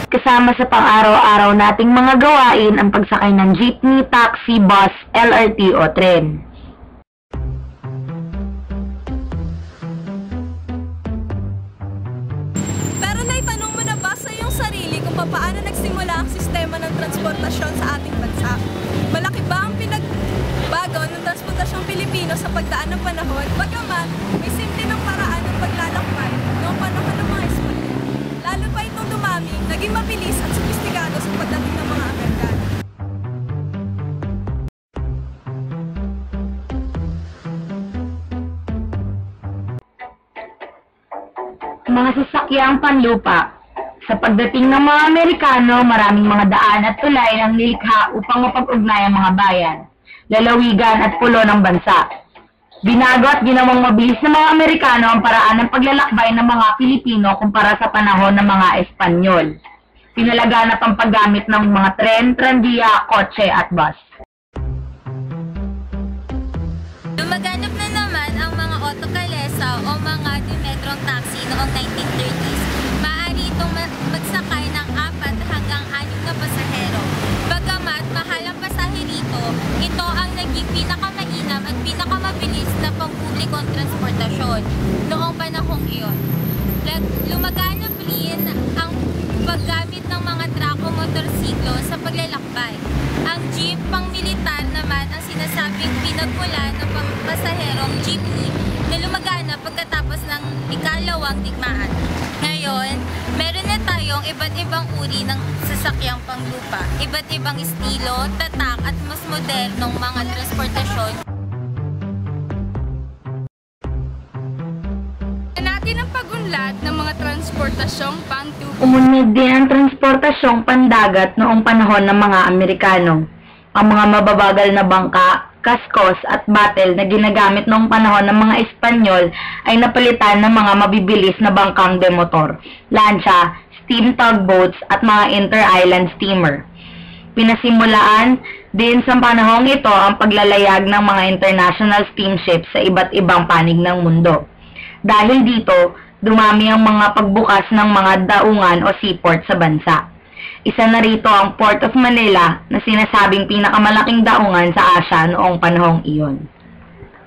kasama sa pang-araw-araw nating mga gawain ang pagsakay ng jeepney, taxi, bus, LRT o tren. Pero naitanong mo na ba sa iyong sarili kung paano nagsimula ang sistema ng transportasyon sa ating bansa? Malaki ba ang pinagbago ng transportasyong Pilipino sa pagdaan ng panahon? Bagamat may simple ng paraan ng paglalakbay noong panahon ng mga Espanyol. Lalo pa itong dumami, naging mabilis at sopistikado sa pagdating ng mga Amerikano. Mga sasakyang panlupa. Sa pagdating ng mga Amerikano, maraming mga daan at tulay ang nilikha upang mapag-ugnay ang mga bayan, lalawigan at pulo ng bansa. Binago at ginawang mabilis ng mga Amerikano ang paraan ng paglalakbay ng mga Pilipino kumpara sa panahon ng mga Espanyol. Pinalaganap ang paggamit ng mga tren, tranvia, kotse at bus. Lumaganap na naman ang mga autokalesa o mga dimetrong taxi noong 1930s. Maaari itong magsakay ng 4 hanggang 6 na pasahero. Bagamat mahal ang pasahe rito, ito ang naging pinakamainam at pinakamabilis na pangpublikong transportasyon noong panahong iyon. Lumaganap rin ang paggamit ng mga truck o motorsiklo sa paglalakbay. Ang jeep pang-militar naman ang sinasabing pinagmulan ng pasaherong jeepney na lumaganap pagkatapos ng ikalawang digmaan. Ngayon, meron na tayong iba't ibang uri ng sasakyang panglupa, iba't ibang estilo, tatak at mas modernong mga transportasyon. Natin ang pag-unlad ng mga transportasyong pangtubig. Umunlad din ang transportasyong pandagat noong panahon ng mga Amerikano. Ang mga mababagal na bangka, kaskos at battle na ginagamit noong panahon ng mga Espanyol ay napalitan ng mga mabibilis na bangkang demotor, lancha, steam tugboats at mga inter-island steamer. Pinasimulaan din sa panahong ito ang paglalayag ng mga international steamships sa iba't ibang panig ng mundo. Dahil dito, dumami ang mga pagbukas ng mga daungan o seaport sa bansa. Isa na rito ang Port of Manila na sinasabing pinakamalaking daungan sa Asia noong panahong iyon.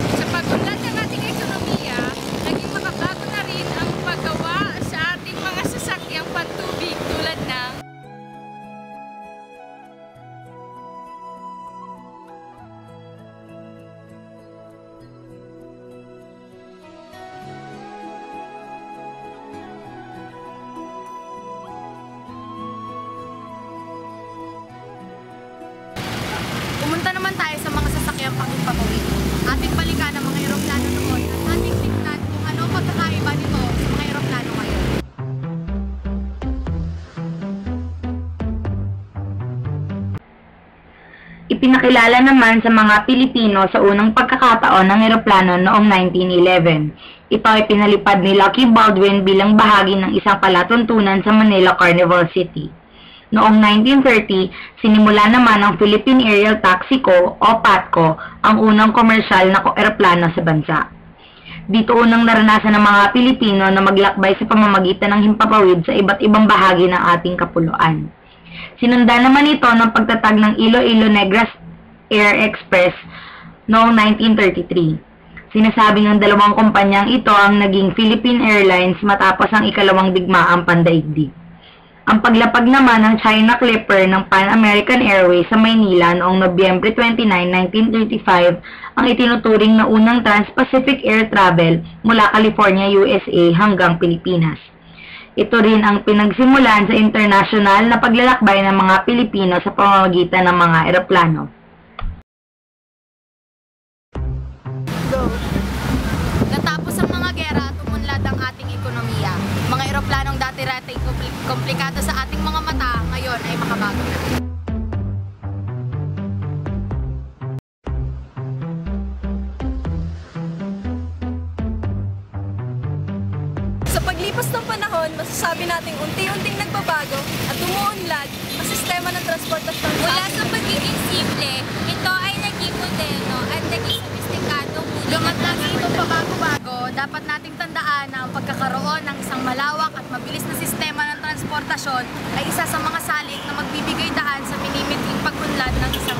Sa pag-unlad ng ating ekonomiya, naging makabago na rin ang paggawa sa ating mga sasakyang pantubig tulad ng pumunta naman tayo sa mga sasakyang panghimpapawid. Ating balikan ang mga eroplano noon at ating tingnan kung ano ang pagkakaiba nito sa mga eroplano ngayon. Ipinakilala naman sa mga Pilipino sa unang pagkakataon ng eroplano noong 1911. Ito ay pinalipad ni Lucky Baldwin bilang bahagi ng isang palatuntunan sa Manila Carnival City. Noong 1930, sinimula naman ang Philippine Aerial Taxi Co. o PATCO ang unang komersyal na eroplano sa bansa. Dito unang naranasan ng mga Pilipino na maglakbay sa pamamagitan ng himpapawid sa iba't ibang bahagi ng ating kapuluan. Sinundan naman ito ng pagtatag ng Iloilo Negras Air Express noong 1933. Sinasabing ang dalawang kumpanyang ito ang naging Philippine Airlines matapos ang ikalawang digmaang pandaigdig. Ang paglapag naman ng China Clipper ng Pan American Airways sa Maynila noong Nobyembre 29, 1935 ang itinuturing na unang trans-Pacific air travel mula California, USA hanggang Pilipinas. Ito rin ang pinagsimulan sa internasyonal na paglalakbay ng mga Pilipino sa pamamagitan ng mga eroplano. Natapos ang mga gera at umunlad ang ating ekonomiya. Mga eroplanong dati-dati komplikado sa ating mga mata, ngayon ay makabago na. Sa paglipas ng panahon, masasabi nating unti-unting nagbabago at umuunlad ang sistema ng transportasyon. Mula sa pagiging simple, ito ay naging moderno at naging sophisticado. Lumatagi ito pabago-bago, dapat nating tandaan na ang pagkakaroon ng isang malawak at mabilis na sistema ng transportasyon ay isa sa mga salik na magbibigay daan sa minimiting pag-unlad ng isang